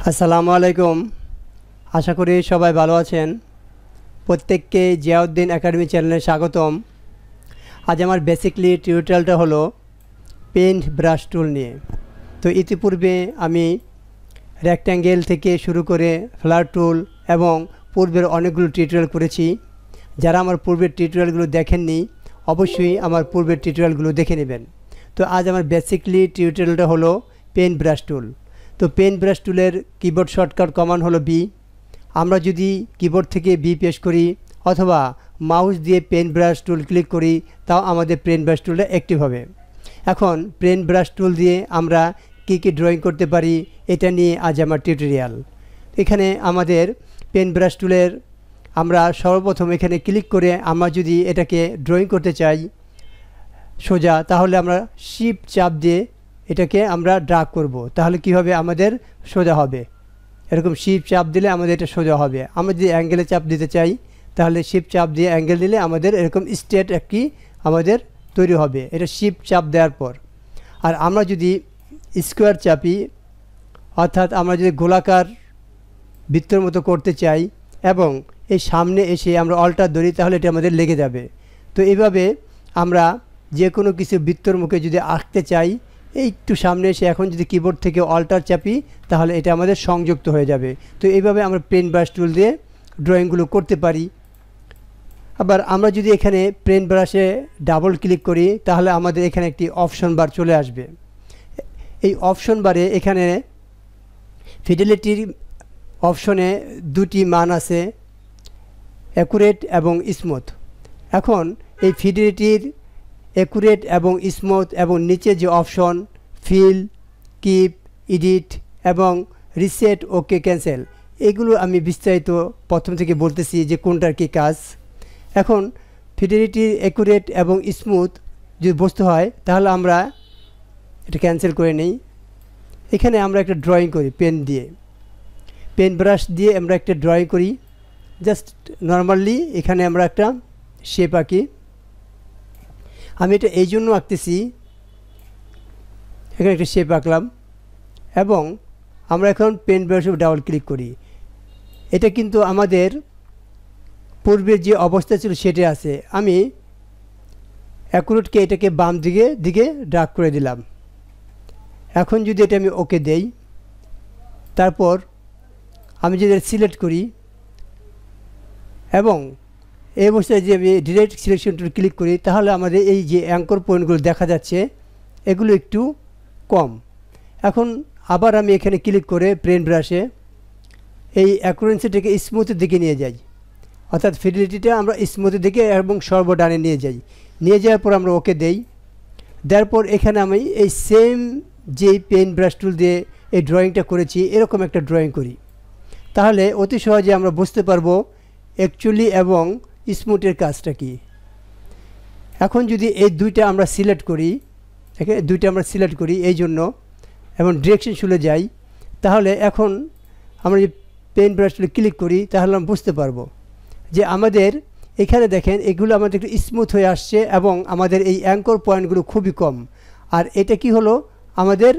আসসালামু আলাইকুম। আশা করি সবাই ভালো আছেন। প্রত্যেককে জিয়াউদ্দিন একাডেমি চ্যানেলে স্বাগতম। আজ আমার বেসিকলি টিউটোরিয়ালটা হলো পেইন্ট ব্রাশ টুল নিয়ে। তো ইতিপূর্বে আমি রেক্ট্যাঙ্গেল থেকে শুরু করে ফ্লার টুল এবং পূর্বের অনেকগুলো টিউটোরিয়াল করেছি। যারা আমার পূর্বের টিউটোরিয়ালগুলো দেখেননি অবশ্যই আমার পূর্বের টিউটোরিয়ালগুলো দেখে নেবেন। তো আজ আমার বেসিকলি টিউটোরিয়ালটা হলো পেইন্ট ব্রাশ টুল। তো পেইন্ট ব্রাশ টুলের কিবোর্ড শর্টকাট কমান্ড হলো বি। আমরা যদি কিবোর্ড থেকে বি প্রেস করি অথবা মাউস দিয়ে পেইন্ট ব্রাশ টুল ক্লিক করি তাও আমাদের পেইন্ট ব্রাশ টুলটা অ্যাক্টিভ হবে। এখন পেইন্ট ব্রাশ টুল দিয়ে আমরা কী কী ড্রয়িং করতে পারি এটা নিয়ে আজ আমার টিউটোরিয়াল। এখানে আমাদের পেইন্ট ব্রাশ টুলের আমরা সর্বপ্রথম এখানে ক্লিক করে আমরা যদি এটাকে ড্রয়িং করতে চাই সোজা, তাহলে আমরা শিফট চাপ দিয়ে এটাকে আমরা ড্র্যাগ করব। তাহলে কি হবে, আমাদের সোজা হবে। এরকম শিফট চাপ দিলে আমাদের এটা সোজা হবে। আমরা যদি অ্যাঙ্গেলে চাপ দিতে চাই তাহলে শিফট চাপ দিয়ে অ্যাঙ্গেল দিলে আমাদের এরকম স্ট্রেট একটি আমাদের তৈরি হবে, এটা শিফট চাপ দেওয়ার পর। আর আমরা যদি স্কোয়ার চাপি অর্থাৎ আমরা যদি গোলাকার বৃত্তর মতো করতে চাই এবং এই সামনে এসে আমরা অল্টার ধরি তাহলে এটা আমাদের লেগে যাবে। তো এইভাবে আমরা যে কোনো কিছু বৃত্তর মুখে যদি আঁকতে চাই এই একটু সামনে এসে এখন যদি কিবোর্ড থেকে অল্টার চাপি তাহলে এটা আমাদের সংযুক্ত হয়ে যাবে। তো এইভাবে আমরা পেইন্ট ব্রাশ টুল দিয়ে ড্রয়িংগুলো করতে পারি। আবার আমরা যদি এখানে পেইন্ট ব্রাশে ডাবল ক্লিক করি তাহলে আমাদের এখানে একটি অপশন বার চলে আসবে। এই অপশন বারে এখানে ফিডেলিটির অপশনে দুটি মান আছে, অ্যাকুরেট এবং স্মুথ। এখন এই ফিডেলিটির অ্যাকুরেট এবং স্মুথ এবং নিচে যে অপশন ফিল, কিপ, এডিট এবং রিসেট, ওকে, ক্যান্সেল, এগুলো আমি বিস্তারিত প্রথম থেকে বলতেছি যে কোনটার কী কাজ। এখন ফিডেলিটির অ্যাকুরেট এবং স্মুথ যদি বস্তু হয় তাহলে আমরা এটা ক্যান্সেল করে নিই। এখানে আমরা একটা ড্রয়িং করি পেন দিয়ে, পেন ব্রাশ দিয়ে আমরা একটা ড্রয়িং করি। জাস্ট নর্মালি এখানে আমরা একটা শেপ আঁকি। আমি এটা এই জন্য আঁকতেছি, এখানে একটা শেপ আঁকলাম এবং আমরা এখন পেন ব্রাশে ডাবল ক্লিক করি। এটা কিন্তু আমাদের পূর্বের যে অবস্থা ছিল সেটা আছে। আমি অ্যাকুরেটকে এটাকে বাম দিকে ড্র্যাগ করে দিলাম। এখন যদি এটা আমি ওকে দেই, তারপর আমি যদি সিলেক্ট করি এবং এই অবস্থায় যে আমি ডিরেক্ট সিলেকশন টুল ক্লিক করি তাহলে আমাদের এই যে অ্যাঙ্কর পয়েন্টগুলো দেখা যাচ্ছে এগুলো একটু কম। এখন আবার আমি এখানে ক্লিক করে পেইন্ট ব্রাশে এই অ্যাকুরেন্সিটাকে স্মুথের দিকে নিয়ে যাই, অর্থাৎ ফিডেলিটিটা আমরা স্মুথের দিকে এবং সর্বডানে নিয়ে যাওয়ার পর আমরা ওকে দেই। দেওয়ার পর এখানে আমি এই সেম যেই পেইন্ট ব্রাশ টুল দিয়ে এই ড্রয়িংটা করেছি এরকম একটা ড্রয়িং করি। তাহলে অতি সহজে আমরা বুঝতে পারবো অ্যাকচুয়ালি এবং স্মুথের কাজটা কি। এখন যদি এই দুইটা আমরা সিলেক্ট করি এই জন্য এবং ডিরেকশন শুলে যাই, তাহলে এখন আমরা যে পেইন্ট ব্রাশ টুলে ক্লিক করি তাহলে আমরা বুঝতে পারবো যে আমাদের এখানে দেখেন এগুলো আমাদের একটু স্মুথ হয়ে আসছে এবং আমাদের এই অ্যাঙ্কর পয়েন্টগুলো খুবই কম। আর এটা কি হলো, আমাদের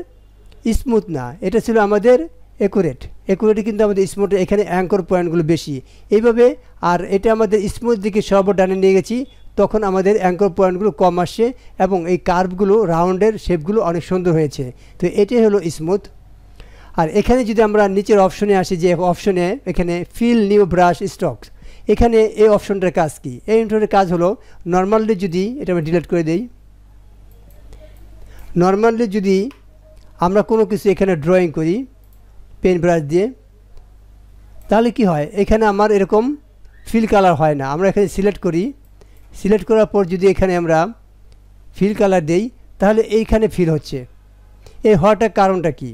স্মুথ না, এটা ছিল আমাদের অ্যাকুরেটে কিন্তু আমাদের স্মুথ, এখানে অ্যাঙ্কর পয়েন্টগুলো বেশি এইভাবে। আর এটা আমাদের স্মুথ দিকে সর্বডানে নিয়ে গেছি, তখন আমাদের অ্যাঙ্কর পয়েন্টগুলো কম আসছে এবং এই কার্ভগুলো রাউন্ডের শেপগুলো অনেক সুন্দর হয়েছে। তো এটাই হলো স্মুথ। আর এখানে যদি আমরা নিচের অপশনে আসি, যে অপশনে এখানে ফিল নিউ ব্রাশ স্ট্রোকস, এখানে এই অপশনটার কাজ কি? এই অপশনটার কাজ হলো নর্মালি যদি এটা আমি ডিলিট করে দেই, নর্মালি যদি আমরা কোনো কিছু এখানে ড্রয়িং করি পেন ব্রাশ দিয়ে তাহলে কি হয়, এখানে আমার এরকম ফিল কালার হয় না। আমরা এখানে সিলেক্ট করার পর যদি এখানে আমরা ফিল কালার দেই তাহলে এইখানে ফিল হচ্ছে। এই হওয়াটার কারণটা কি?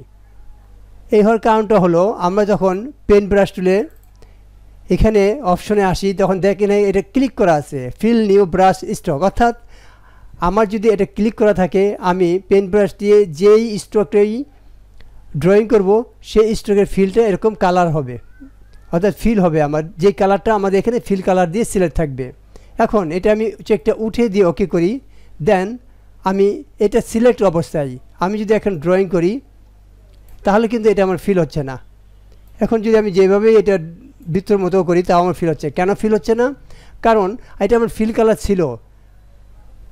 এই হওয়ার কারণটা হলো আমরা যখন পেন ব্রাশ টুলে এখানে অপশনে আসি তখন দেখেন এটা ক্লিক করা আছে ফিল নিউ ব্রাশ স্ট্রোক, অর্থাৎ আমার যদি এটা ক্লিক করা থাকে আমি পেন ব্রাশ দিয়ে যেই স্ট্রোকটাই ড্রয়িং করব সেই স্ট্রোকের ফিলটা এরকম কালার হবে, অর্থাৎ ফিল হবে আমার যেই কালারটা আমাদের এখানে ফিল কালার দিয়ে সিলেক্ট থাকবে। এখন এটা আমি চেকটা উঠে দিয়ে ওকে করি, দেন আমি এটা সিলেক্ট অবস্থায় আমি যদি এখন ড্রয়িং করি তাহলে কিন্তু এটা আমার ফিল হচ্ছে না। এখন যদি আমি যেভাবে এটা বৃত্তর মতো করি তাও আমার ফিল হচ্ছে। কেন ফিল হচ্ছে না? কারণ এটা আমার ফিল কালার ছিল,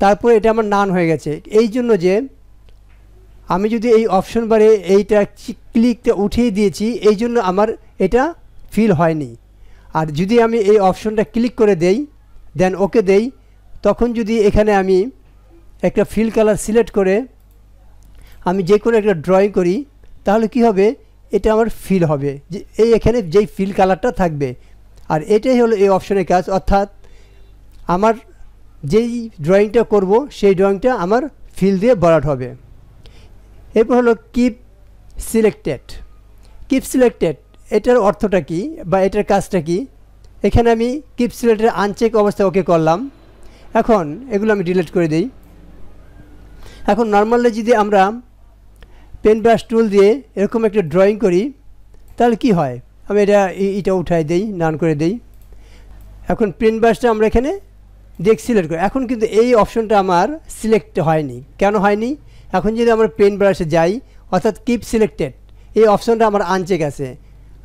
তারপরে এটা আমার নান হয়ে গেছে। এই জন্য যে আমি যদি এই অপশন বারে এইটা ক্লিকটা উঠিয়ে দিয়েছি, এই জন্য আমার এটা ফিল হয়নি। আর যদি আমি এই অপশনটা ক্লিক করে দেই, দেন ওকে দেই, তখন যদি এখানে আমি একটা ফিল কালার সিলেক্ট করে আমি যে কোনো একটা ড্রয়িং করি, তাহলে কি হবে, এটা আমার ফিল হবে, যে এই এখানে যেই ফিল কালারটা থাকবে। আর এটাই হলো এই অপশনের কাজ, অর্থাৎ আমার যেই ড্রয়িংটা করব সেই ড্রয়িংটা আমার ফিল দিয়ে ভরাট হবে। এরপর হলো কিপ সিলেক্টেড। কিপ সিলেক্টেড এটার অর্থটা কি বা এটার কাজটা কি? এখানে আমি কিপ সিলেক্টেড আনচেক অবস্থায় ওকে করলাম। এখন এগুলো আমি ডিলিট করে দিই। এখন নর্মালি যদি আমরা পেন ব্রাশ টুল দিয়ে এরকম একটা ড্রয়িং করি, তাহলে কি হয়, আমি এটা উঠাই দেই, নান করে দেই। এখন পেন ব্রাশটা আমরা এখানে দেখ সিলেক্ট করি। এখন কিন্তু এই অপশনটা আমার সিলেক্ট হয়নি। কেন হয়নি? এখন যদি আমরা পেন ব্রাশে যাই, অর্থাৎ কিপ সিলেক্টেড এই অপশনটা আমার আনচেক আছে।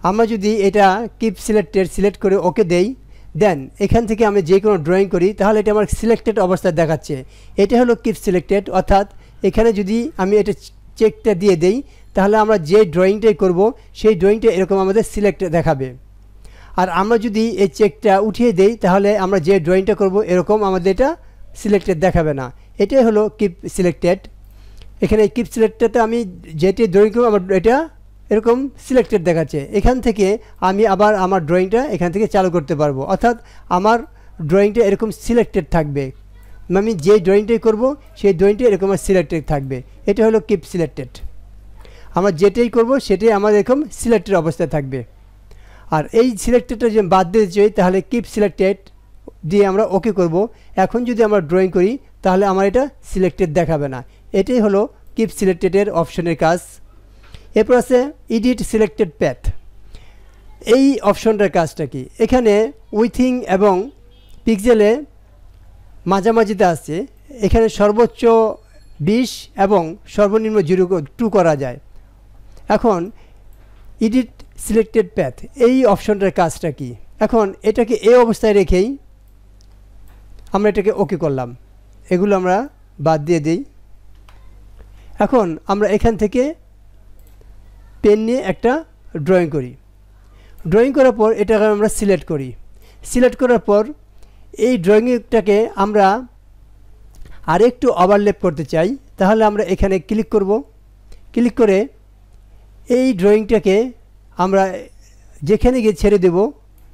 আমরা যদি এটা কিপ সিলেক্টেড সিলেক্ট করে ওকে দেই, দেন এখান থেকে আমি যে কোনো ড্রয়িং করি, তাহলে এটা আমার সিলেক্টেড অবস্থায় দেখাচ্ছে। এটা হলো কিপ সিলেক্টেড, অর্থাৎ এখানে যদি আমি এটা চেকটা দিয়ে দেই, তাহলে আমরা যে ড্রয়িংটাই করব সেই ড্রয়িংটা এরকম আমাদের সিলেক্ট দেখাবে। আর আমরা যদি এই চেকটা উঠিয়ে দেই, তাহলে আমরা যে ড্রয়িংটা করব এরকম আমাদের এটা সিলেক্টেড দেখাবে না। এটাই হলো কিপ সিলেক্টেড। এখানে কিপ সিলেক্টেডটা আমি যেটি ড্রয়িং করব আমার এটা এরকম সিলেক্টেড দেখাচ্ছে। এখান থেকে আমি আবার আমার ড্রয়িংটা এখান থেকে চালু করতে পারবো, অর্থাৎ আমার ড্রয়িংটা এরকম সিলেক্টেড থাকবে। আমি যে ড্রয়িংটাই করব সেই ড্রয়িংটা এরকম সিলেক্টেড থাকবে। এটা হলো কিপ সিলেক্টেড। আমরা যেটাই করব সেটাই আমার এরকম সিলেক্টেড অবস্থায় থাকবে। আর এই সিলেক্টেডটা যদি বাদ দিতে চাই, তাহলে কিপ সিলেক্টেড দিয়ে আমরা ওকে করব। এখন যদি আমরা ড্রয়িং করি, তাহলে আমার এটা সিলেক্টেড দেখাবে না। এটাই হলো কিপ সিলেক্টেডের অপশনের কাজ। এরপর আছে এডিট সিলেক্টেড প্যাথ। এই অপশনটার কাজটা কি? এখানে উইথিং এবং পিক্সেলে মাঝামাঝিতে আছে। এখানে সর্বোচ্চ 20 এবং সর্বনিম্ন 0.2 করা যায়। এখন এডিট সিলেক্টেড প্যাথ এই অপশনটার কাজটা কি? এখন এটাকে এই অবস্থায় রেখেই আমরা এটাকে ওকে করলাম। এগুলো আমরা বাদ দিয়ে দিই। এখন আমরা এখান থেকে পেন নিয়ে একটা ড্রয়িং করি। ড্রয়িং করার পর এটাকে আমরা সিলেক্ট করি। সিলেক্ট করার পর এই ড্রয়িংটাকে আমরা আরেকটু ওভারল্যাপ করতে চাই, তাহলে আমরা এখানে ক্লিক করব। ক্লিক করে এই ড্রয়িংটাকে আমরা যেখানে গিয়ে ছেড়ে দেব,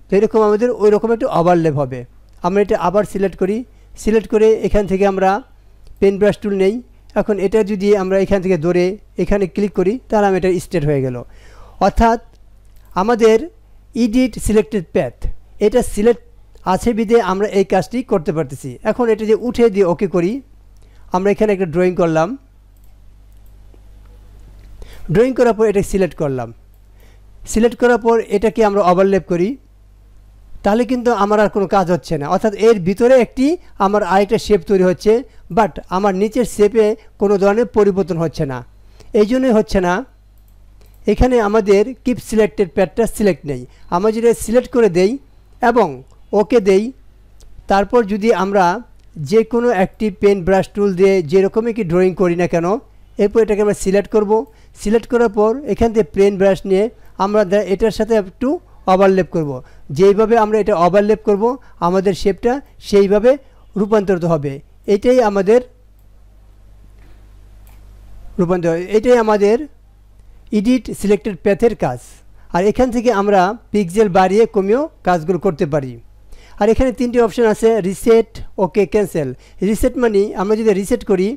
তো এরকম আমাদের ওই রকম একটু ওভারল্যাপ হবে। আমরা এটা আবার সিলেক্ট করি। সিলেক্ট করে এখান থেকে আমরা পেন ব্রাশ টুল নেই। এখন এটা যদি আমরা এখান থেকে ধরে এখানে ক্লিক করি, তাহলে আমি এটা স্ট্রেট হয়ে গেল। অর্থাৎ আমাদের এডিট সিলেক্টেড প্যাথ এটা সিলেক্ট আছে বিধে আমরা এই কাজটি করতে পারতেছি। এখন এটা যে উঠে দিয়ে ওকে করি, আমরা এখানে একটা ড্রয়িং করলাম। ড্রয়িং করার পর এটা সিলেক্ট করলাম। সিলেক্ট করার পর এটাকে আমরা ওভারল্যাপ করি, তাহলে কিন্তু আমার আর কোনো কাজ হচ্ছে না। অর্থাৎ এর ভিতরে একটি আমার আরেকটা শেপ তৈরি হচ্ছে, বাট আমার নিচের শেপে কোনো ধরনের পরিবর্তন হচ্ছে না। এই জন্যই হচ্ছে না, এখানে আমাদের কিপ সিলেক্টেড প্যাথটা সিলেক্ট নেই। আমরা যদি সিলেক্ট করে দেই এবং ওকে দেই, তারপর যদি আমরা যে কোনো একটি পেন ব্রাশ টুল দিয়ে যেরকমই কি ড্রয়িং করি না কেন, এরপর এটাকে আমরা সিলেক্ট করব। সিলেক্ট করার পর এখান থেকে পেন ব্রাশ নিয়ে আমরা এটার সাথে একটু ওভারল্যাপ করব। যেইভাবে আমরা এটা ওভারল্যাপ করব, আমাদের শেপটা সেইভাবে রূপান্তরিত হবে। এটাই আমাদের এটাই আমাদের এডিট সিলেক্টেড প্যাথের কাজ। আর এখান থেকে আমরা পিক্সেল বাড়িয়ে কমিয়েও কাজগুলো করতে পারি। আর এখানে তিনটি অপশন আছে, রিসেট, ওকে, ক্যান্সেল। রিসেট মানে আমরা যদি রিসেট করি,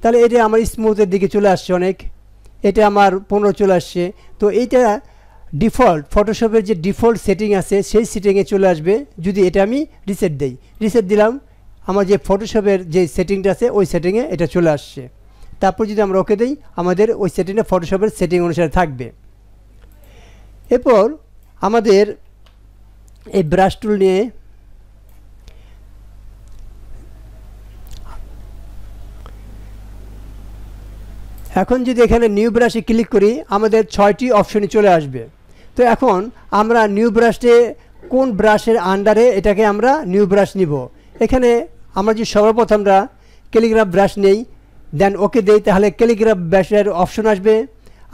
তাহলে এটা আমার স্মুথের দিকে চলে আসছে অনেক, এটা আমার 15 চলে আসছে। তো এইটা ডিফল্ট ফটোশপের যে ডিফল্ট সেটিং আছে সেই সেটিংয়ে চলে আসবে যদি এটা আমি রিসেট দেই। রিসেট দিলাম, আমার যে ফটোশপের যে সেটিংটা আছে ওই সেটিংয়ে এটা চলে আসছে। তারপর যদি আমরা ওকে দিই, আমাদের ওই সেটিংটা ফটোশপের সেটিং অনুসারে থাকবে। এরপর আমাদের এই ব্রাশ টুল নিয়ে এখন যদি এখানে নিউ ব্রাশে ক্লিক করি, আমাদের 6টি অপশনই চলে আসবে। তো এখন আমরা নিউ ব্রাশে কোন ব্রাশের আন্ডারে এটাকে আমরা নিউ ব্রাশ নিব। এখানে আমরা যদি সর্বপ্রথমরা ক্যালিগ্রাফ ব্রাশ নেই, দেন ওকে দেই, তাহলে ক্যালিগ্রাফ ব্রাশের অপশন আসবে।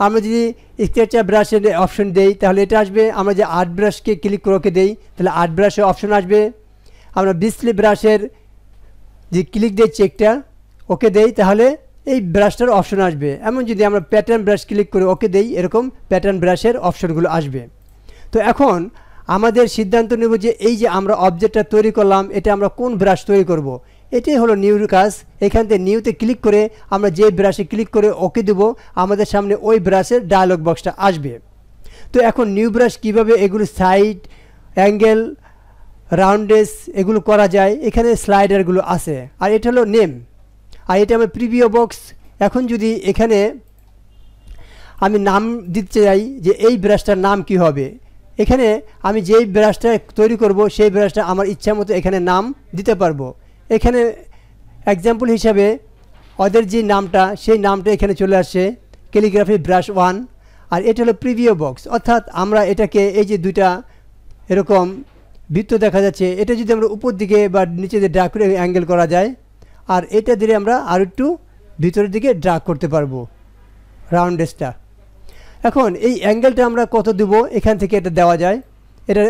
আমরা যদি স্কেচার ব্রাশের অপশন দেই তাহলে এটা আসবে। আমরা যে আর্ট ব্রাশকে ক্লিক করে ওকে দেই তাহলে আর্ট ব্রাশের অপশন আসবে। আমরা বিসলি ব্রাশের যে ক্লিক দেই চেকটা ওকে দেই তাহলে এই ব্রাশটার অপশন আসবে। এমন যদি আমরা প্যাটার্ন ব্রাশ ক্লিক করে ওকে দেই এরকম প্যাটার্ন ব্রাশের অপশনগুলো আসবে। তো এখন আমাদের সিদ্ধান্ত নেব যে এই যে আমরা অবজেক্টটা তৈরি করলাম এটা আমরা কোন ব্রাশ তৈরি করব। এটাই হলো নিউর কাজ। এখান থেকে নিউতে ক্লিক করে আমরা যে ব্রাশে ক্লিক করে ওকে দেব আমাদের সামনে ওই ব্রাশের ডায়লগ বক্সটা আসবে। তো এখন নিউ ব্রাশ কীভাবে এগুলো সাইড অ্যাঙ্গেল রাউন্ডেস এগুলো করা যায়, এখানে স্লাইডারগুলো আছে। আর এটা হলো নেম, আর এটা আমার প্রিভিউ বক্স। এখন যদি এখানে আমি নাম দিতে চাই যে এই ব্রাশটার নাম কি হবে, এখানে আমি যেই ব্রাশটা তৈরি করব সেই ব্রাশটা আমার ইচ্ছা মতো এখানে নাম দিতে পারবো। এখানে এক্সাম্পল হিসাবে ওদের যে নামটা সেই নামটা এখানে চলে আসছে ক্যালিগ্রাফি ব্রাশ 1। আর এটা হলো প্রিভিউ বক্স, অর্থাৎ আমরা এটাকে এই যে দুইটা এরকম বৃত্ত দেখা যাচ্ছে এটা যদি আমরা উপর দিকে বা নিচে দিয়ে ড্রাগ করে অ্যাঙ্গেল করা যায়, আর এটা দিয়ে আমরা আর একটু ভিতরের দিকে ড্রাগ করতে পারবো রাউন্ডেসটা। এখন এই অ্যাঙ্গেলটা আমরা কত দেব এখান থেকে এটা দেওয়া যায়। এটা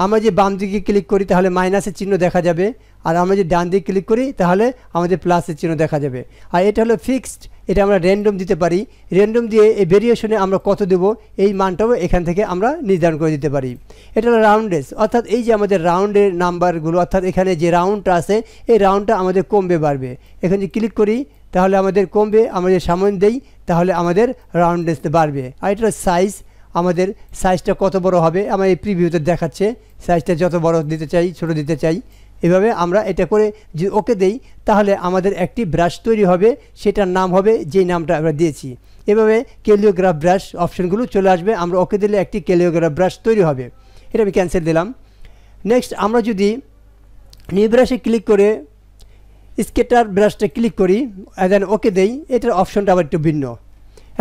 আমরা যে বাম দিকে ক্লিক করি তাহলে মাইনাসের চিহ্ন দেখা যাবে, আর আমরা যদি ডান দিকে ক্লিক করি তাহলে আমাদের প্লাসের চিহ্ন দেখা যাবে। আর এটা হলো ফিক্সড, এটা আমরা র্যান্ডম দিতে পারি। র্যান্ডম দিয়ে এই ভেরিয়েশনে আমরা কত দেব এই মানটাও এখান থেকে আমরা নির্ধারণ করে দিতে পারি। এটা হলো রাউন্ডেস, অর্থাৎ এই যে আমাদের রাউন্ডের নাম্বারগুলো, অর্থাৎ এখানে যে রাউন্ডটা আছে এই রাউন্ডটা আমাদের কমবে বাড়বে। এখানে যদি ক্লিক করি তাহলে আমাদের কমবে, আমরা যদি সামনে দেই তাহলে আমাদের রাউন্ডেস বাড়বে। আর এটা সাইজ, আমাদের সাইজটা কত বড় হবে আমার এই প্রিভিউতে দেখাচ্ছে। সাইজটা যত বড় দিতে চাই ছোট দিতে চাই, এভাবে আমরা এটা করে যদি ওকে দেই তাহলে আমাদের একটি ব্রাশ তৈরি হবে, সেটার নাম হবে যেই নামটা আমরা দিয়েছি। এভাবে ক্যালিওগ্রাফ ব্রাশ অপশনগুলো চলে আসবে। আমরা ওকে দিলে একটি ক্যালিওগ্রাফ ব্রাশ তৈরি হবে। এটা আমি ক্যান্সেল দিলাম। নেক্সট আমরা যদি নিউ ব্রাশে ক্লিক করে স্কেটার ব্রাশটা ক্লিক করি দেন ওকে দেই, এটার অপশনটা আবার একটু ভিন্ন।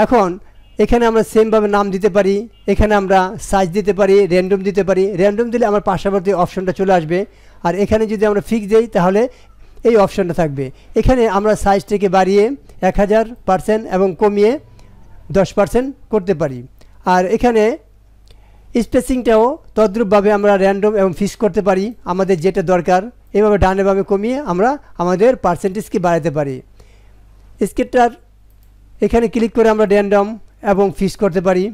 এখন এখানে আমরা সেমভাবে নাম দিতে পারি, এখানে আমরা সাইজ দিতে পারি, র্যান্ডম দিতে পারি। র্যান্ডম দিলে আমার পাশাপাশি অপশনটা চলে আসবে। আর এখানে যদি আমরা ফিক্স দিই তাহলে এই অপশনটা থাকবে। এখানে আমরা সাইজটাকে বাড়িয়ে 1000% এবং কমিয়ে 10% করতে পারি। আর এখানে স্পেসিংটাও তদ্রূপভাবে আমরা র্যান্ডম এবং ফিক্স করতে পারি আমাদের যেটা দরকার। এভাবে ডানে বামে কমিয়ে আমরা আমাদের পার্সেন্টেজকে বাড়াতে পারি। স্কেটার এখানে ক্লিক করে আমরা র্যান্ডম এবং ফিক্স করতে পারি।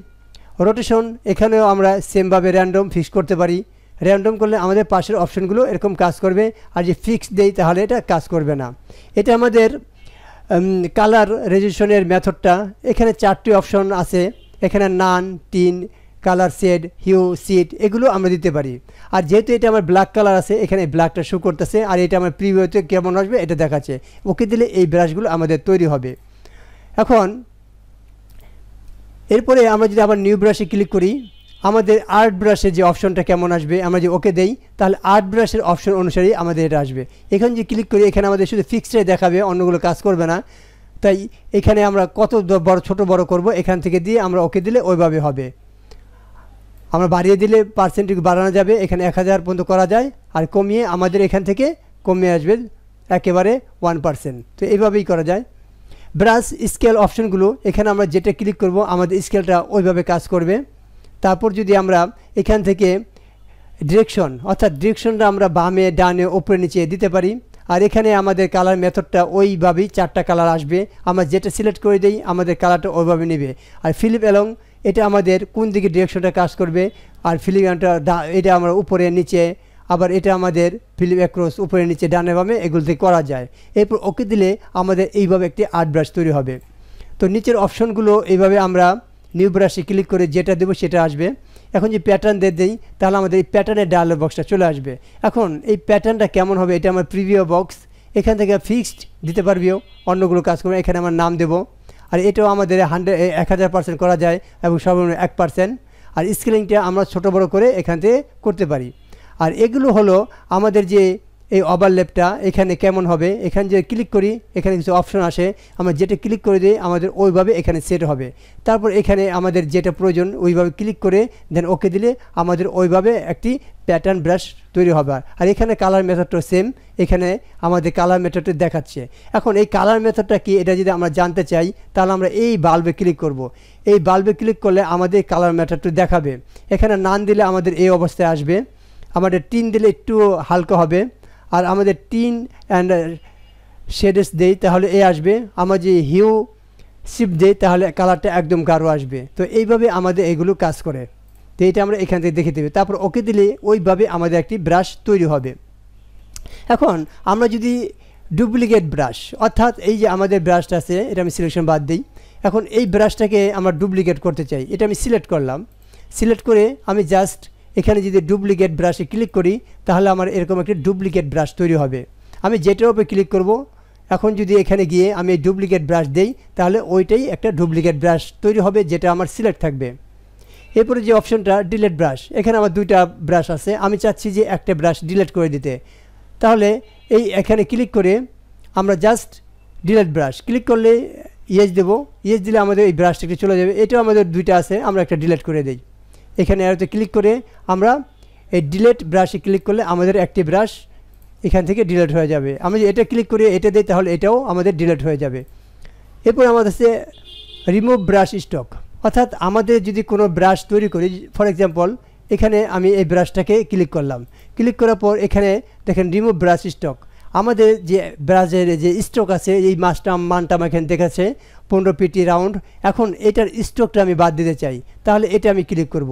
রোটেশন এখানেও আমরা সেমভাবে র্যান্ডম ফিক্স করতে পারি। র্যান্ডম করলে আমাদের পাশের অপশনগুলো এরকম কাজ করবে, আর যে ফিক্স দেই তাহলে এটা কাজ করবে না। এটা আমাদের কালার রেজুলেশনের মেথডটা। এখানে 4টি অপশন আছে, এখানে none, tint, colour shade, hue, সিট এগুলো আমরা দিতে পারি। আর যেহেতু এটা আমার ব্ল্যাক কালার আছে এখানে ব্ল্যাকটা শো করতেছে, আর এটা আমার প্রিভিউতে কেমন আসবে এটা দেখাচ্ছে। ওকে দিলে এই ব্রাশগুলো আমাদের তৈরি হবে। এখন এরপরে আমরা যদি আবার নিউ ব্রাশে ক্লিক করি আমাদের আর্ট ব্রাশের যে অপশনটা কেমন আসবে, আমরা যে ওকে দেই তাহলে আর্ট ব্রাশের অপশন অনুসারেই আমাদের এটা আসবে। এখানে যে ক্লিক করি এখানে আমাদের শুধু ফিক্সডটাই দেখাবে, অন্যগুলো কাজ করবে না। তাই এখানে আমরা কত বড় ছোট বড় করব এখান থেকে দিয়ে আমরা ওকে দিলে ওইভাবে হবে। আমরা বাড়িয়ে দিলে পার্সেন্টেজ বাড়ানো যাবে, এখানে 1000 পর্যন্ত করা যায়। আর কমিয়ে আমাদের এখান থেকে কমে আসবে একেবারে 1%। তো এইভাবেই করা যায়। ব্রাশ স্কেল অপশনগুলো এখানে আমরা যেটা ক্লিক করব আমাদের স্কেলটা ওইভাবে কাজ করবে। তারপর যদি আমরা এখান থেকে ডিরেকশন, অর্থাৎ ডিরেকশনটা আমরা বামে ডানে ওপরে নিচে দিতে পারি। আর এখানে আমাদের কালার মেথডটা ওইভাবেই 4টা কালার আসবে। আমরা যেটা সিলেক্ট করে দিই আমাদের কালারটা ওইভাবে নেবে। আর ফিলিপ অ্যালং এটা আমাদের কোন দিকে ডিরেকশনটা কাজ করবে। আর ফিলিপটা এটা আমরা উপরে নিচে, আবার এটা আমাদের ফিলিপ অ্যাক্রস উপরে নিচে ডানে বামে এগুলোতে করা যায়। এরপর ওকে দিলে আমাদের এইভাবে একটি আর্ট ব্রাশ তৈরি হবে। তো নিচের অপশনগুলো এইভাবে আমরা নিউ ব্রাশে ক্লিক করে যেটা দেবো সেটা আসবে। এখন যে প্যাটার্ন দিই তাহলে আমাদের এই প্যাটার্নের ডায়লগ বক্সটা চলে আসবে। এখন এই প্যাটার্নটা কেমন হবে এটা আমার প্রিভিউ বক্স। এখান থেকে ফিক্সড দিতে পারবিও, অন্যগুলো কাজ করবে। এখানে আমার নাম দেব। আর এটাও আমাদের 1000% করা যায় এবং সর্বনিম্ন 1%। আর স্কেলিংটা আমরা ছোটো বড়ো করে এখান থেকে করতে পারি। আর এগুলো হলো আমাদের যে এই ওভারল্যাপটা এখানে কেমন হবে, এখানে যে ক্লিক করি এখানে কিছু অপশন আসে, আমরা যেটা ক্লিক করে দিই আমাদের ওইভাবে এখানে সেট হবে। তারপর এখানে আমাদের যেটা প্রয়োজন ওইভাবে ক্লিক করে দেন ওকে দিলে আমাদের ওইভাবে একটি প্যাটার্ন ব্রাশ তৈরি হবে। আর এখানে কালার মেথডটা সেম, এখানে আমাদের কালার মেথডটা দেখাচ্ছে। এখন এই কালার মেথডটা কি এটা যদি আমরা জানতে চাই তাহলে আমরা এই বাল্বে ক্লিক করব। এই বাল্বে ক্লিক করলে আমাদের কালার মেথডটা দেখাবে। এখানে নান দিলে আমাদের এই অবস্থায় আসবে, আমাদের টিন দিলে একটু হালকা হবে, আর আমাদের টিন অ্যান্ড শেডস দেই তাহলে এ আসবে, আমরা যে হিউ শিফট দেই তাহলে কালারটা একদম গাঢ় আসবে। তো এইভাবে আমাদের এগুলো কাজ করে। তো এটা আমরা এখান থেকে দেখে দেবে, তারপর ওকে দিলে ওইভাবে আমাদের একটি ব্রাশ তৈরি হবে। এখন আমরা যদি ডুপ্লিকেট ব্রাশ, অর্থাৎ এই যে আমাদের ব্রাশটা আছে এটা আমি সিলেকশন বাদ দিই, এখন এই ব্রাশটাকে আমরা ডুপ্লিকেট করতে চাই, এটা আমি সিলেক্ট করলাম। সিলেক্ট করে আমি জাস্ট এখানে যদি ডুপ্লিকেট ব্রাশে ক্লিক করি তাহলে আমার এরকম একটি ডুপ্লিকেট ব্রাশ তৈরি হবে। আমি যেটার উপরে ক্লিক করব, এখন যদি এখানে গিয়ে আমি এই ডুপ্লিকেট ব্রাশ দেই তাহলে ওইটাই একটা ডুপ্লিকেট ব্রাশ তৈরি হবে যেটা আমার সিলেক্ট থাকবে। এরপরে যে অপশনটা ডিলিট ব্রাশ, এখানে আমার দুইটা ব্রাশ আছে, আমি চাচ্ছি যে একটা ব্রাশ ডিলিট করে দিতে। তাহলে এই এখানে ক্লিক করে আমরা জাস্ট ডিলিট ব্রাশ ক্লিক করলে ইয়েস দেবো, ইয়েস দিলে আমাদের এই ব্রাশটাকে চলে যাবে। এটাও আমাদের দুইটা আছে, আমরা একটা ডিলিট করে দিই। এখানে অ্যারোতে ক্লিক করে আমরা এই ডিলিট ব্রাশে ক্লিক করলে আমাদের একটি ব্রাশ এখান থেকে ডিলিট হয়ে যাবে। আমি এটা ক্লিক করে এটা দিই তাহলে এটাও আমাদের ডিলিট হয়ে যাবে। এরপর আমাদের আছে রিমুভ ব্রাশ স্টক, অর্থাৎ আমাদের যদি কোনো ব্রাশ তৈরি করি, ফর এক্সাম্পল এখানে আমি এই ব্রাশটাকে ক্লিক করলাম, ক্লিক করার পর এখানে দেখেন রিমুভ ব্রাশ স্টক, আমাদের যে ব্রাশের যে স্টক আছে এই মানটা আমার এখানে দেখাচ্ছে 15 পিটি রাউন্ড। এখন এটার স্টকটা আমি বাদ দিতে চাই, তাহলে এটা আমি ক্লিক করব।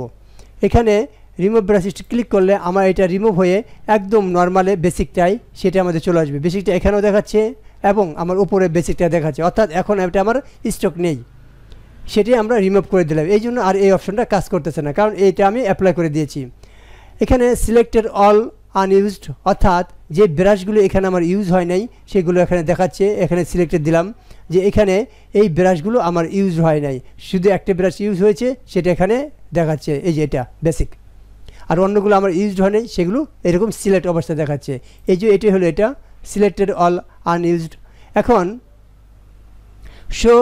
এখানে রিমুভ ব্রাশ স্টক ক্লিক করলে আমার এটা রিমুভ হয়ে একদম নর্মালে বেসিকটাই সেটা আমাদের চলে আসবে। বেসিকটা এখানেও দেখাচ্ছে এবং আমার উপরে বেসিকটা দেখাচ্ছে, অর্থাৎ এখন এটা আমার স্টক নেই, সেটি আমরা রিমুভ করে দিলাম। এই জন্য আর এই অপশনটা কাজ করতেছে না, কারণ এইটা আমি অ্যাপ্লাই করে দিয়েছি। এখানে সিলেক্টেড অল আনইউজড, অর্থাৎ যে ব্রাশগুলো এখানে আমার ইউজ হয় নাই সেগুলো এখানে দেখাচ্ছে। এখানে সিলেক্টেড দিলাম যে এখানে এই ব্রাশগুলো আমার ইউজ হয় নাই, শুধু একটা ব্রাশ ইউজ হয়েছে সেটা এখানে দেখাচ্ছে, এই যে এটা বেসিক। আর অন্যগুলো আমার ইউজড হয় নাই সেগুলো এরকম সিলেক্ট অবস্থা দেখাচ্ছে। এই যে এটাই হলো এটা সিলেক্টেড অল আনইউজড। এখন শো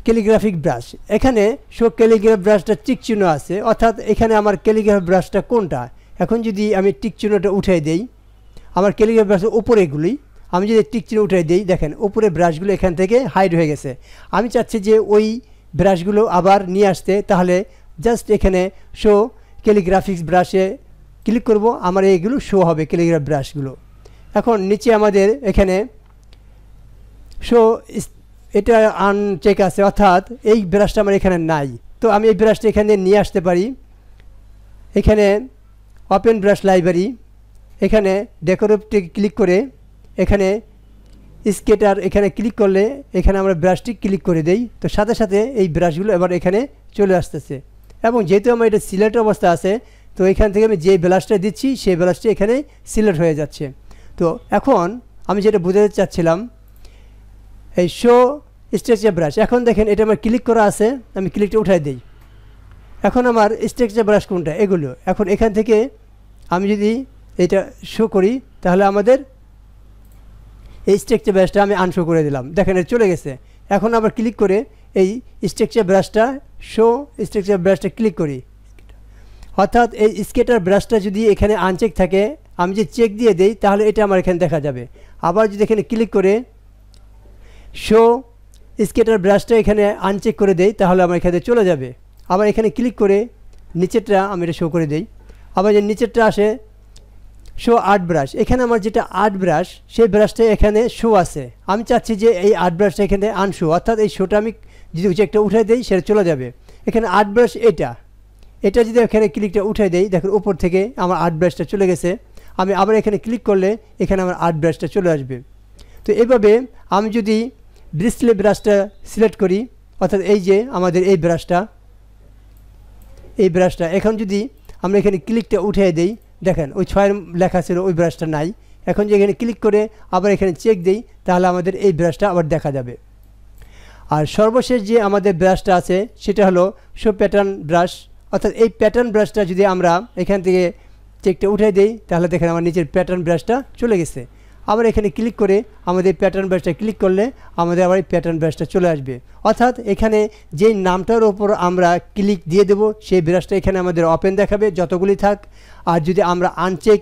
ক্যালিগ্রাফিক ব্রাশ, এখানে শো ক্যালিগ্রাফ ব্রাশটা টিক চিহ্ন আছে, অর্থাৎ এখানে আমার ক্যালিগ্রাফ ব্রাশটা কোনটা। এখন যদি আমি টিক চিহ্নটা উঠাই দেই, আমার ক্যালিগ্রাফ ব্রাশের উপরেগুলি আমি যদি টিক চিহ্ন উঠাই দিই দেখেন উপরে ব্রাশগুলো এখান থেকে হাইড হয়ে গেছে। আমি চাচ্ছি যে ওই ব্রাশগুলো আবার নিয়ে আসতে, তাহলে জাস্ট এখানে শো ক্যালিগ্রাফিক্স ব্রাশে ক্লিক করব, আমার এইগুলো শো হবে ক্যালিগ্রাফ ব্রাশগুলো। এখন নিচে আমাদের এখানে শো এটা আনচেক আছে, অর্থাৎ এই ব্রাশটা আমার এখানে নাই। তো আমি এই ব্রাশটা এখানে নিয়ে আসতে পারি। এখানে ওপেন ব্রাশ লাইব্রেরি, এখানে ডেকোরেটিভ ক্লিক করে এখানে স্কেটার এখানে ক্লিক করলে এখানে আমরা ব্রাশটি ক্লিক করে দেই, তো সাথে সাথে এই ব্রাশগুলো এবার এখানে চলে আসতেছে। এবং যেহেতু আমার এটা সিলেক্ট অবস্থা আছে, তো এখান থেকে আমি যে ব্রাশটা দিচ্ছি সেই ব্রাশটি এখানে সিলেক্ট হয়ে যাচ্ছে। তো এখন আমি যেটা বোঝাতে চাচ্ছিলাম এই শো স্ট্রাকচার ব্রাশ, এখন দেখেন এটা আমার ক্লিক করা আছে, আমি ক্লিকটা উঠাই দিই। এখন আমার স্ট্রাকচার ব্রাশ কোনটা, এগুলো। এখন এখান থেকে আমি যদি এটা শো করি তাহলে আমাদের এই স্ট্রাকচার ব্রাশটা আমি আনশো করে দিলাম, দেখেন এটা চলে গেছে। এখন আবার ক্লিক করে এই স্ট্রাকচার ব্রাশটা শো স্ট্রাকচার ব্রাশটা ক্লিক করি, অর্থাৎ এই স্কেটার ব্রাশটা যদি এখানে আনচেক থাকে আমি যে চেক দিয়ে দেই তাহলে এটা আমার এখানে দেখা যাবে। আবার যদি এখানে ক্লিক করে শো স্কেটার ব্রাশটা এখানে আনচেক করে দেই তাহলে আমার এখানে চলে যাবে। আবার এখানে ক্লিক করে নিচেরটা আমি এটা শো করে দেই, আবার যে নিচেরটা আসে শো আর্ট ব্রাশ, এখানে আমার যেটা আর্ট ব্রাশ সেই ব্রাশটা এখানে শো আছে। আমি চাচ্ছি যে এই আর্ট ব্রাশটা এখানে আনশো, অর্থাৎ এই শোটা আমি যদি একটা উঠে দেই সেটা চলে যাবে। এখানে আর্ট ব্রাশ এটা যদি এখানে ক্লিকটা উঠে দেই দেখুন উপর থেকে আমার আর্ট ব্রাশটা চলে গেছে। আমি আবার এখানে ক্লিক করলে এখানে আমার আর্ট ব্রাশটা চলে আসবে। তো এইভাবে আমি যদি ব্রিস্টলে ব্রাশটা সিলেক্ট করি, অর্থাৎ এই যে আমাদের এই ব্রাশটা এখন যদি আমরা এখানে ক্লিকটা উঠিয়ে দেই দেখেন ওই 6 লেখা ছিল ওই ব্রাশটা নাই। এখন যে এখানে ক্লিক করে আবার এখানে চেক দেই তাহলে আমাদের এই ব্রাশটা আবার দেখা যাবে। আর সর্বশেষ যে আমাদের ব্রাশটা আছে সেটা হলো শো প্যাটার্ন ব্রাশ, অর্থাৎ এই প্যাটার্ন ব্রাশটা যদি আমরা এখান থেকে চেকটা উঠাই দেই তাহলে দেখেন আমার নিচের প্যাটার্ন ব্রাশটা চলে গেছে। আবার এখানে ক্লিক করে আমাদের প্যাটার্ন ব্রাশটা ক্লিক করলে আমাদের আবার এই প্যাটার্ন ব্রাশটা চলে আসবে। অর্থাৎ এখানে যেই নামটার ওপর আমরা ক্লিক দিয়ে দেব সেই ব্রাশটা এখানে আমাদের ওপেন দেখাবে যতগুলি থাক, আর যদি আমরা আনচেক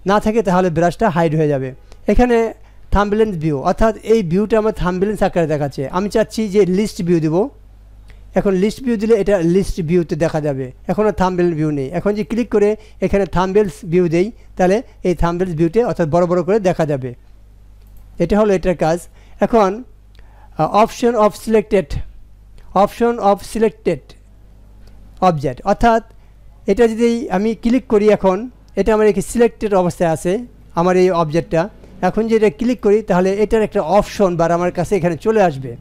না থাকে তাহলে ব্রাশটা হাইড হয়ে যাবে। এখানে থাম্বনেল ভিউ, অর্থাৎ এই ভিউটা আমার থাম্বনেল আকারে দেখাচ্ছে। আমি চাচ্ছি যে লিস্ট ভিউ দেব। এখন লিস্ট ভিউ দিলে এটা লিস্ট ভিউতে দেখা যাবে, এখন আর থাম্বনেল ভিউ নেই। এখন যে ক্লিক করে এখানে থাম্বনেলস ভিউ দেই তাহলে এই থাম্বনেলস ভিউতে অর্থাৎ বড় বড় করে দেখা যাবে। এটা হলো এটার কাজ। এখন অপশন অফ সিলেক্টেড অবজেক্ট, অর্থাৎ এটা যদি আমি ক্লিক করি, এখন এটা আমার এখানে সিলেক্টেড অবস্থায় আছে আমার এই অবজেক্টটা। এখন যে এটা ক্লিক করি তাহলে এটার একটা অপশন বার আমার কাছে এখানে চলে আসবে।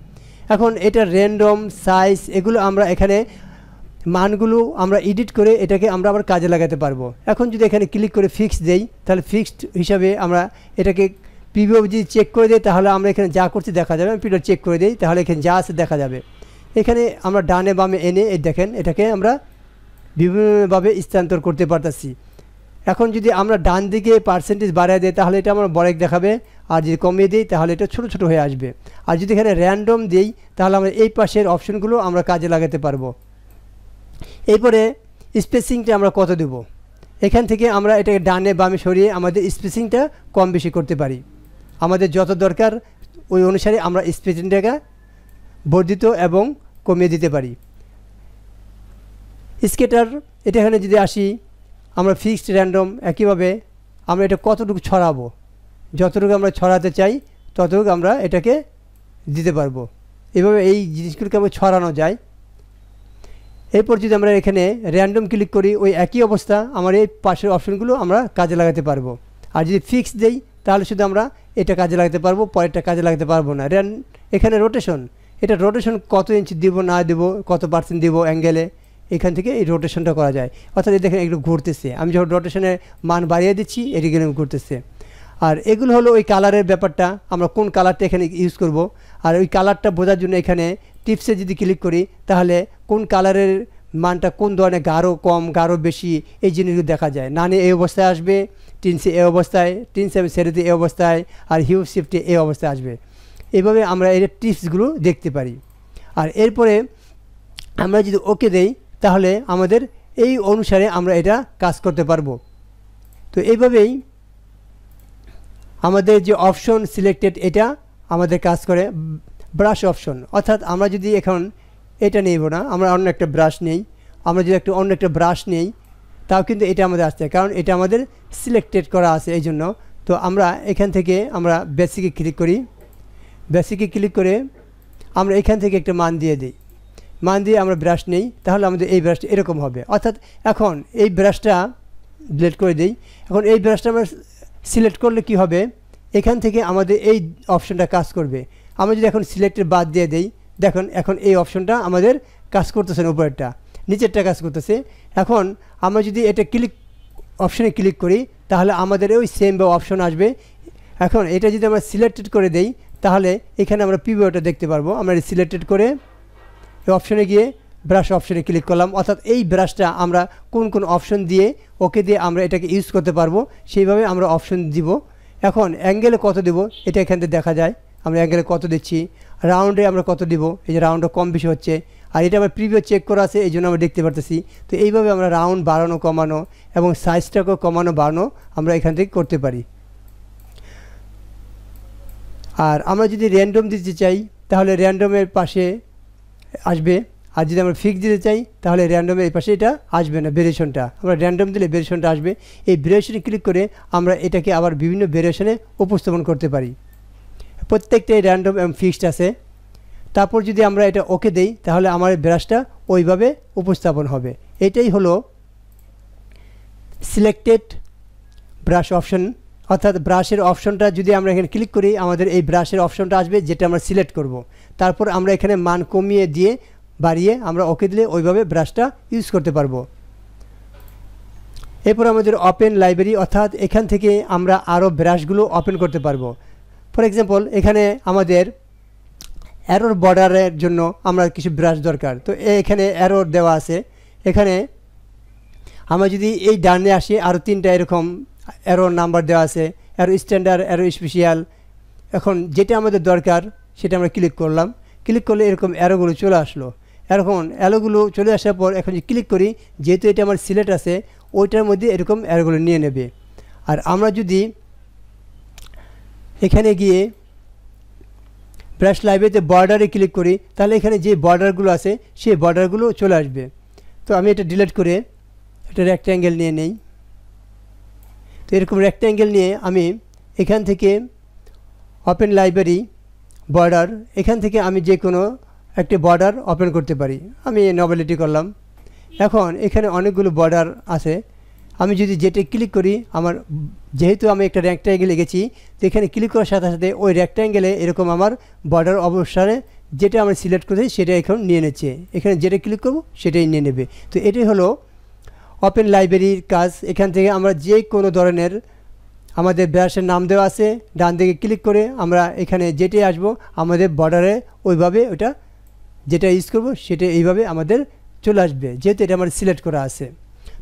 এখন এটা র্যান্ডম সাইজ এগুলো আমরা এখানে মানগুলো আমরা এডিট করে এটাকে আমরা আবার কাজে লাগাতে পারবো। এখন যদি এখানে ক্লিক করে ফিক্স দেই তাহলে ফিক্সড হিসাবে আমরা এটাকে প্রিভিউ যদি চেক করে দিই তাহলে আমরা এখানে যা করছি দেখা যাবে। আমি প্রিভিউ চেক করে দিই তাহলে এখানে যা আছে দেখা যাবে। এখানে আমরা ডানে বামে এনে দেখেন এটাকে আমরা বিভিন্নভাবে স্থানান্তর করতে পারতেছি। এখন যদি আমরা ডান দিকে পার্সেন্টেজ বাড়িয়ে দিই তাহলে এটা আমরা বড় দেখাবে, আর যদি কমিয়ে দিই তাহলে এটা ছোটো ছোটো হয়ে আসবে। আর যদি এখানে র্যান্ডম দিই তাহলে আমরা এই পাশের অপশনগুলো আমরা কাজে লাগাতে পারবো। এরপরে স্পেসিংটা আমরা কত দেব, এখান থেকে আমরা এটাকে ডানে বামে সরিয়ে আমাদের স্পেসিংটা কম বেশি করতে পারি। আমাদের যত দরকার ওই অনুসারে আমরা স্পেসিংটাকে বর্ধিত এবং কমিয়ে দিতে পারি। স্কেটার, এটা এখানে যদি আসি আমরা ফিক্সড র্যান্ডম, একইভাবে আমরা এটা কতটুকু ছড়াবো, যতটুকু আমরা ছড়াতে চাই ততটুকু আমরা এটাকে দিতে পারবো। এভাবে এই জিনিসগুলোকে আমরা ছড়ানো যায়। এরপর যদি আমরা এখানে র্যান্ডম ক্লিক করি ওই একই অবস্থা আমার এই পাশের অপশনগুলো আমরা কাজে লাগাতে পারবো। আর যদি ফিক্স দেই তাহলে শুধু আমরা এটা কাজে লাগাতে পারবো, পরেরটা কাজে লাগাতে পারবো না। এখানে রোটেশন, এটা রোটেশন কত ইঞ্চি দিব না দেবো, কত পার্সেন্ট দিব অ্যাঙ্গেলে, এখান থেকে এই রোটেশনটা করা যায়। অর্থাৎ এই দেখেন এগুলো ঘুরতেছে, আমি যখন রোটেশনের মান বাড়িয়ে দিচ্ছি এদিকে ঘুরতেছে। আর এগুলো হলো ওই কালারের ব্যাপারটা, আমরা কোন কালারটা এখানে ইউজ করব। আর ওই কালারটা বোঝার জন্য এখানে টিপসে যদি ক্লিক করি তাহলে কোন কালারের মানটা কোন ধরনের গাঢ় কম গাঢ় বেশি এই জিনিসগুলো দেখা যায়। নানে এই অবস্থায় আসবে, টিনসে এই অবস্থায়, টিনসে সেরেতে এই অবস্থায়, আর হিউ শিফটে এই অবস্থায় আসবে। এইভাবে আমরা এই টিপসগুলো দেখতে পারি। আর এরপরে আমরা যদি ওকে দেই তাহলে আমাদের এই অনুসারে আমরা এটা কাজ করতে পারবো। তো এইভাবেই আমাদের যে অপশন সিলেক্টেড এটা আমাদের কাজ করে। ব্রাশ অপশন, অর্থাৎ আমরা যদি এখন এটা নেব না, আমরা অন্য একটা ব্রাশ নেই, আমরা যদি অন্য একটা ব্রাশ নেই তাও কিন্তু এটা আমাদের আসছে, কারণ এটা আমাদের সিলেক্টেড করা আছে এই জন্য। তো আমরা এখান থেকে আমরা বেসিকে ক্লিক করি, বেসিকে ক্লিক করে আমরা এখান থেকে একটা মান দিয়ে দিই, মান দিয়ে আমরা ব্রাশ নেই তাহলে আমাদের এই ব্রাশটা এরকম হবে। অর্থাৎ এখন এই ব্রাশটা ডিলিট করে দিই। এখন এই ব্রাশটা আমরা সিলেক্ট করলে কি হবে, এখান থেকে আমাদের এই অপশনটা কাজ করবে। আমরা যদি এখন সিলেক্টেড বাদ দিয়ে দেই, দেখুন এখন এই অপশনটা আমাদের কাজ করতেছে না, উপরেরটা, নিচেরটা কাজ করতেছে। এখন আমরা যদি এটা অপশনে ক্লিক করি তাহলে আমাদের ওই সেম বা অপশন আসবে। এখন এটা যদি আমরা সিলেক্টেড করে দেই তাহলে এখানে আমরা প্রিভিউটা দেখতে পারবো। আমরা সিলেক্টেড করে এই অপশনে গিয়ে ব্রাশ অপশনে ক্লিক করলাম, অর্থাৎ এই ব্রাশটা আমরা কোন কোন অপশন দিয়ে ওকে দিয়ে আমরা এটাকে ইউজ করতে পারবো সেইভাবে আমরা অপশন দিব। এখন অ্যাঙ্গেলে কত দেব এটা এখান থেকে দেখা যায়, আমরা অ্যাঙ্গেলে কত দিচ্ছি, রাউন্ডে আমরা কত দিব, এই যে রাউন্ডটা কম বেশি হচ্ছে, আর এটা আমার প্রিভিউ চেক করা আছে এই জন্য আমরা দেখতে পারতেছি। তো এইভাবে আমরা রাউন্ড বাড়ানো কমানো এবং সাইজটাকেও কমানো বাড়ানো আমরা এখান থেকে করতে পারি। আর আমরা যদি র্যান্ডম দিতে চাই তাহলে র্যান্ডমের পাশে আসবে, আর যদি আমরা ফিক্স দিতে চাই তাহলে র্যান্ডমের এই পাশে এটা আসবে না, ভেরিয়েশনটা। আমরা র্যান্ডম দিলে ভেরিয়েশনটা আসবে। এই ভেরিয়েশনে ক্লিক করে আমরা এটাকে আবার বিভিন্ন ভেরিয়েশনে উপস্থাপন করতে পারি। প্রত্যেকটাই র্যান্ডম এবং ফিক্সড আছে। তারপর যদি আমরা এটা ওকে দেই তাহলে আমার ব্রাশটা ওইভাবে উপস্থাপন হবে। এটাই হলো সিলেক্টেড ব্রাশ অপশন, অর্থাৎ ব্রাশের অপশনটা যদি আমরা এখানে ক্লিক করি আমাদের এই ব্রাশের অপশনটা আসবে যেটা আমরা সিলেক্ট করব। তারপর আমরা এখানে মান কমিয়ে দিয়ে বাড়িয়ে আমরা ওকে দিলে ওইভাবে ব্রাশটা ইউজ করতে পারবো। এরপর আমাদের ওপেন লাইব্রেরি, অর্থাৎ এখান থেকে আমরা আরও ব্রাশগুলো ওপেন করতে পারবো। ফর এক্সাম্পল এখানে আমাদের অ্যারোর বর্ডারের জন্য আমরা কিছু ব্রাশ দরকার, তো এখানে অ্যারোর দেওয়া আছে। এখানে আমরা যদি এই ডানে আসি আরও 3টা এরকম অ্যারো নাম্বার দেওয়া আছে, অ্যারো স্ট্যান্ডার্ড, অ্যারো স্পেশাল। এখন যেটা আমাদের দরকার সেটা আমরা ক্লিক করলাম, ক্লিক করলে এরকম অ্যারোগুলো চলে আসলো। এখন অ্যারোগুলো চলে আসার পর এখন যে ক্লিক করি, যেহেতু এটা আমার সিলেক্ট আছে ওইটার মধ্যে এরকম অ্যারোগুলো নিয়ে নেবে। আর আমরা যদি এখানে গিয়ে ব্রাশ লাইব্রেরিতে বর্ডারে ক্লিক করি তাহলে এখানে যে বর্ডারগুলো আছে সেই বর্ডারগুলো চলে আসবে। তো আমি এটা ডিলিট করে একটা রেক্ট্যাঙ্গেল নিয়ে নেই। তো এরকম রেক্ট্যাঙ্গেল নিয়ে আমি এখান থেকে ওপেন লাইব্রেরি বর্ডার, এখান থেকে আমি যে কোনো একটা বর্ডার ওপেন করতে পারি। আমি নভেলিটি করলাম। এখন এখানে অনেকগুলো বর্ডার আছে, আমি যদি যেটা ক্লিক করি আমার যেহেতু আমি একটা রেক্ট্যাঙ্গেল এঁকেছি তো এখানে ক্লিক করার সাথে সাথে ওই রেক্ট্যাঙ্গেলে এরকম আমার বর্ডার অবস্থানে যেটা আমরা সিলেক্ট করেছি সেটা এখন নিয়ে নিচ্ছে। এখানে যেটা ক্লিক করব সেটাই নিয়ে নেবে। তো এটাই হলো ওপেন লাইব্রেরির কাজ। এখান থেকে আমরা যে কোনো ধরনের আমাদের ব্রাশের নাম দেওয়া আছে, ডান দিকে ক্লিক করে আমরা এখানে যেটাই আসবো আমাদের বর্ডারে ওইভাবে ওটা যেটা ইউজ করব সেটা এইভাবে আমাদের চলে আসবে, যেহেতু এটা আমার সিলেক্ট করা আছে।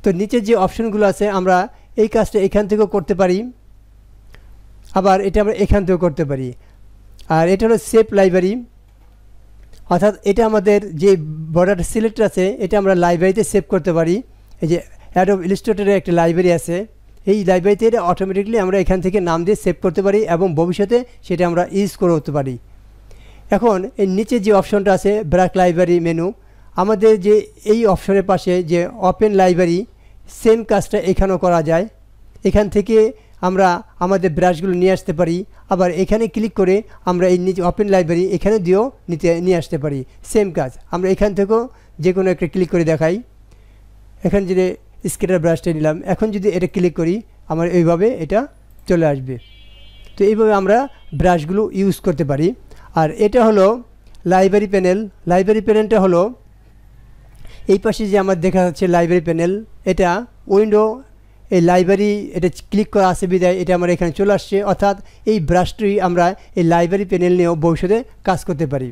তো নিচে যে অপশনগুলো আছে আমরা এই কাজটা এখান থেকেও করতে পারি, আবার এটা আমরা এখান থেকেও করতে পারি। আর এটা হলো সেভ লাইব্রেরি, অর্থাৎ এটা আমাদের যে বর্ডার সিলেক্ট আছে এটা আমরা লাইব্রেরিতে সেভ করতে পারি। এই যে অ্যাডোব ইলাস্ট্রেটরের একটা লাইব্রেরি আছে, এই লাইব্রেরিতে এটা অটোমেটিকলি আমরা এখান থেকে নাম দিয়ে সেভ করতে পারি এবং ভবিষ্যতে সেটা আমরা ইউজ করতে পারি। এখন এই নিচে যে অপশনটা আছে ব্রাশ লাইব্রেরি মেনু, আমাদের যে এই অপশনের পাশে যে ওপেন লাইব্রেরি সেম কাজটা এখানেও করা যায়। এখান থেকে আমরা আমাদের ব্রাশগুলো নিয়ে আসতে পারি, আবার এখানে ক্লিক করে আমরা এই নিচে ওপেন লাইব্রেরি এখানে দিয়েও নিয়ে আসতে পারি। সেম কাজ আমরা এখান থেকেও যে কোনো একটা ক্লিক করে দেখাই। এখানে যদি স্কেটার ব্রাশটা নিলাম, এখন যদি এটা ক্লিক করি আমার এইভাবে এটা চলে আসবে। তো এইভাবে আমরা ব্রাশগুলো ইউজ করতে পারি। আর এটা হলো লাইব্রেরি প্যানেল। লাইব্রেরি প্যানেলটা হলো এই পাশে যে আমার দেখা যাচ্ছে লাইব্রেরি প্যানেল, এটা উইন্ডো এই লাইব্রেরি এটা ক্লিক করা আছে বিদায় এটা আমার এখানে চলে আসছে। অর্থাৎ এই ব্রাশটি আমরা এই লাইব্রেরি প্যানেল নিয়েও ভবিষ্যতে কাজ করতে পারি।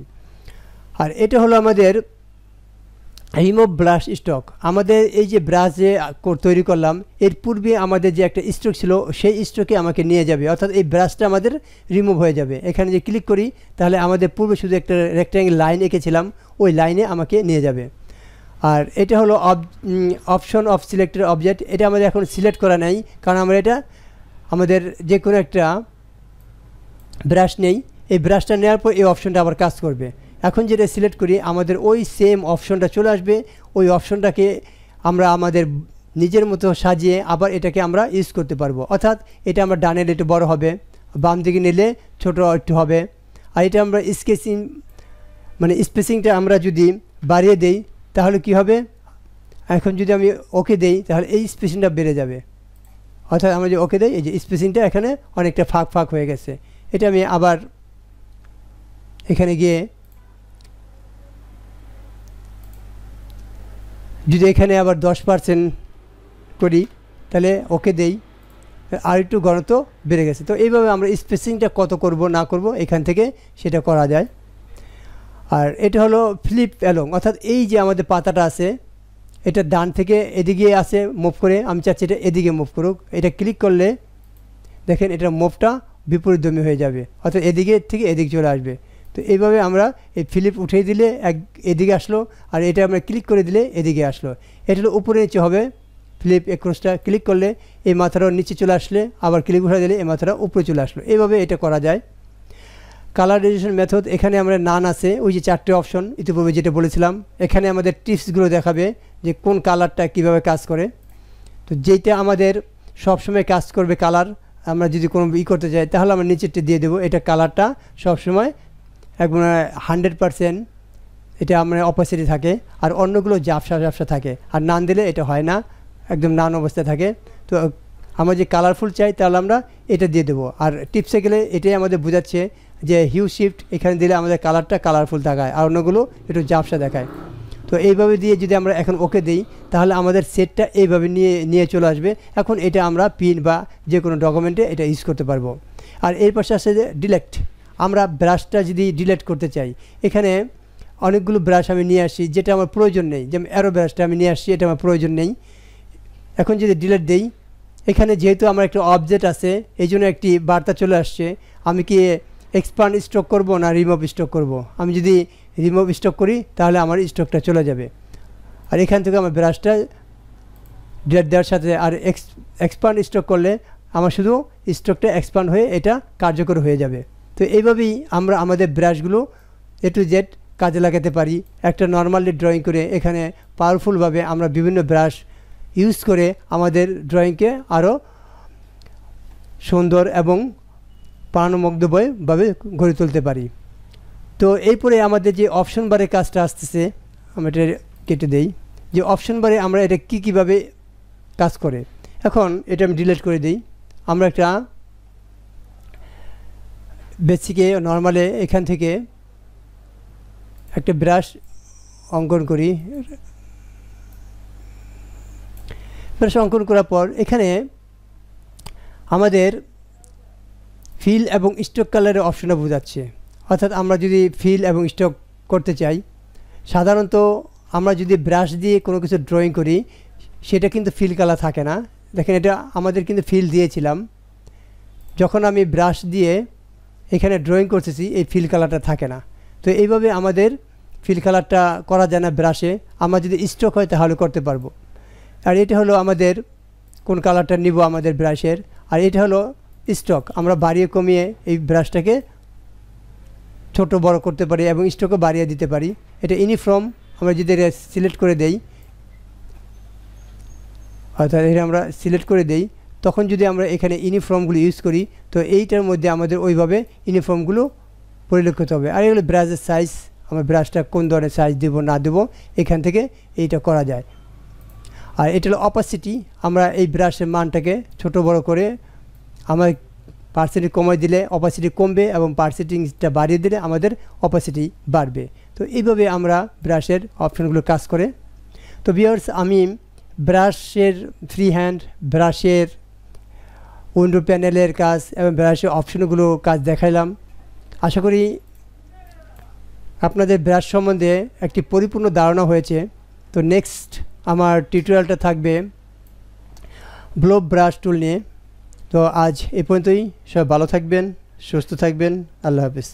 আর এটা হলো আমাদের রিমুভ ব্রাশ স্টক। আমাদের এই যে ব্রাশ যে তৈরি করলাম এর পূর্বে আমাদের যে একটা স্টক ছিল সেই স্টকে আমাকে নিয়ে যাবে, অর্থাৎ এই ব্রাশটা আমাদের রিমুভ হয়ে যাবে। এখানে যে ক্লিক করি তাহলে আমাদের পূর্বে শুধু একটা রেক্ট্যাঙ্গেল লাইন এঁকেছিলাম ওই লাইনে আমাকে নিয়ে যাবে। আর এটা হলো অপশন অফ সিলেক্টেড অবজেক্ট, এটা আমাদের এখন সিলেক্ট করা নেই কারণ আমরা এটা আমাদের যে কোনো একটা ব্রাশ নেই, এই ব্রাশটা নেওয়ার পর এই অপশনটা আবার কাজ করবে। এখন যেটা সিলেক্ট করি আমাদের ওই সেম অপশনটা চলে আসবে, ওই অপশনটাকে আমরা আমাদের নিজের মতো সাজিয়ে আবার এটাকে আমরা ইউজ করতে পারবো। অর্থাৎ এটা আমরা ডানের একটু বড় হবে, বাম দিকে নিলে ছোটো একটু হবে। আর এটা আমরা স্কেচিং মানে স্পেসিংটা আমরা যদি বাড়িয়ে দেই তাহলে কি হবে, এখন যদি আমি ওকে দেই তাহলে এই স্পেসিংটা বেড়ে যাবে। অর্থাৎ আমরা যে ওকে দেই এই যে স্পেসিংটা এখানে অনেকটা ফাঁক ফাঁক হয়ে গেছে। এটা আমি আবার এখানে গিয়ে যদি এখানে আবার 10% করি তাহলে ওকে দেই, আর একটু ঘনত্ব বেড়ে গেছে। তো এইভাবে আমরা স্পেসিংটা কত করব না করব এখান থেকে সেটা করা যায়। আর এটা হলো ফ্লিপ অ্যালং, অর্থাৎ এই যে আমাদের পাতাটা আছে এটা ডান থেকে এদিকে আসে মুভ করে, আমি চাচ্ছি এটা এদিকে মুভ করুক। এটা ক্লিক করলে দেখেন এটা মুভটা বিপরীতধর্মী হয়ে যাবে, অর্থাৎ এদিকে থেকে এদিকে চলে আসবে। তো এইভাবে আমরা এই ফ্লিপ উঠিয়ে দিলে এদিকে আসলো, আর এটা আমরা ক্লিক করে দিলে এদিকে আসলো। এটা হলো উপরে নিচে হবে ফ্লিপ এক্রসটা, ক্লিক করলে এই মাথাটাও নিচে চলে আসলে আবার ক্লিক উঠিয়ে দিলে এই মাথাটা উপরে চলে আসলো। এইভাবে এটা করা যায়। কালারাইজেশন মেথড, এখানে আমরা নান আছে ওই যে 4টে অপশন ইতিপূর্বে যেটা বলেছিলাম, এখানে আমাদের টিপসগুলো দেখাবে যে কোন কালারটা কিভাবে কাজ করে। তো যেটা আমাদের সবসময় কাজ করবে কালার, আমরা যদি কোনো করতে চাই তাহলে আমরা নিচেরটা দিয়ে দেবো। এটা কালারটা সবসময় একদম 100% এটা আমরা অপোসিটি থাকে, আর অন্যগুলো ঝাপসা ঝাপসা থাকে। আর নান দিলে এটা হয় না, একদম নান অবস্থায় থাকে। তো আমরা যে কালারফুল চাই তাহলে আমরা এটা দিয়ে দেবো। আর টিপসে গেলে এটাই আমাদের বোঝাচ্ছে যে হিউ শিফট এখানে দিলে আমাদের কালারটা কালারফুল দেখায়, আর অন্যগুলো একটু ঝাপসা দেখায়। তো এইভাবে দিয়ে যদি আমরা এখন ওকে দিই তাহলে আমাদের সেটটা এইভাবে নিয়ে চলে আসবে। এখন এটা আমরা পিন বা যে কোনো ডকুমেন্টে এটা ইউজ করতে পারবো। আর এর পাশে আসে যে ডিলেক্ট, আমরা ব্রাশটা যদি ডিলেট করতে চাই, এখানে অনেকগুলো ব্রাশ আমি নিয়ে আসি যেটা আমার প্রয়োজন নেই, যেমন অ্যারো ব্রাশটা আমি নিয়ে আসছি এটা আমার প্রয়োজন নেই। এখন যদি ডিলিট দেই, এখানে যেহেতু আমার একটা অবজেক্ট আছে এই জন্য একটি বার্তা চলে আসছে, আমি কি এক্সপান্ড স্ট্রোক করব না রিমুভ স্ট্রোক করব। আমি যদি রিমুভ স্ট্রোক করি তাহলে আমার স্ট্রোকটা চলে যাবে। আর এখান থেকে আমার ব্রাশটা ডিলিট দেওয়ার সাথে আর এক্সপান্ড স্ট্রোক করলে আমার শুধু স্ট্রোকটা এক্সপান্ড হয়ে এটা কার্যকর হয়ে যাবে। তো এইভাবেই আমরা আমাদের ব্রাশগুলো এ টু জেড কাজে লাগাতে পারি। একটা নর্মালি ড্রয়িং করে এখানে পাওয়ারফুলভাবে আমরা বিভিন্ন ব্রাশ ইউজ করে আমাদের ড্রয়িংকে আরও সুন্দর এবং প্রাণমুগ্ধভাবে গড়ে তুলতে পারি। তো এরপরে আমাদের যে অপশন বারে কাজটা আসতেছে, আমরা এটা কেটে দেই, যে অপশন বারে আমরা এটা কীভাবে কাজ করে। এখন এটা আমি ডিলিট করে দিই। আমরা একটা বেসিকে নর্মালে এখান থেকে একটা ব্রাশ অঙ্কন করি। ব্রাশ অঙ্কন করার পর এখানে আমাদের ফিল এবং স্ট্রোক কালারের অপশনটা বোঝাচ্ছে। অর্থাৎ আমরা যদি ফিল এবং স্ট্রোক করতে চাই, সাধারণত আমরা যদি ব্রাশ দিয়ে কোনো কিছু ড্রয়িং করি সেটা কিন্তু ফিল কালার থাকে না। দেখেন এটা আমাদের কিন্তু ফিল দিয়েছিলাম, যখন আমি ব্রাশ দিয়ে এখানে ড্রয়িং করতেছি এই ফিল কালারটা থাকে না। তো এইভাবে আমাদের ফিল কালারটা করা যায় না ব্রাশে। আমরা যদি স্ট্রোক হয় তাহলে করতে পারবো। আর এটা হলো আমাদের কোন কালারটা নিব আমাদের ব্রাশের, আর এটা হলো স্ট্রোক। আমরা বাড়িয়ে কমিয়ে এই ব্রাশটাকে ছোট বড় করতে পারি এবং স্ট্রোকও বাড়িয়ে দিতে পারি। এটা ইউনিফর্ম আমরা যদি সিলেক্ট করে দেই, অর্থাৎ এটা আমরা সিলেক্ট করে দেই, তখন যদি আমরা এখানে ইউনিফর্মগুলো ইউজ করি তো এইটার মধ্যে আমাদের ওইভাবে ইউনিফর্মগুলো পরিলক্ষিত হবে। আর এগুলো ব্রাশের সাইজ, আমরা ব্রাশটা কোন ধরনের সাইজ দেবো না দেবো এখান থেকে এইটা করা যায়। আর এটা হলো অপাসিটি, আমরা এই ব্রাশের মানটাকে ছোট বড় করে আমার পার্সেন্টেজ কমাই দিলে অপাসিটি কমবে এবং পার্সেন্টেজটা বাড়িয়ে দিলে আমাদের অপাসিটি বাড়বে। তো এইভাবে আমরা ব্রাশের অপশনগুলো কাজ করে। তো ভিউয়ার্স, আমি ব্রাশের ফ্রি হ্যান্ড, ব্রাশের উইন্ডো প্যানেলের কাজ এবং ব্রাশের অপশনগুলো কাজ দেখাইলাম। আশা করি আপনাদের ব্রাশ সম্বন্ধে একটি পরিপূর্ণ ধারণা হয়েছে। তো নেক্সট আমার টিউটোরিয়ালটা থাকবে ব্লো ব্রাশ টুল নিয়ে। তো আজ এ পর্যন্তই। সবাই ভালো থাকবেন, সুস্থ থাকবেন। আল্লাহ হাফিজ।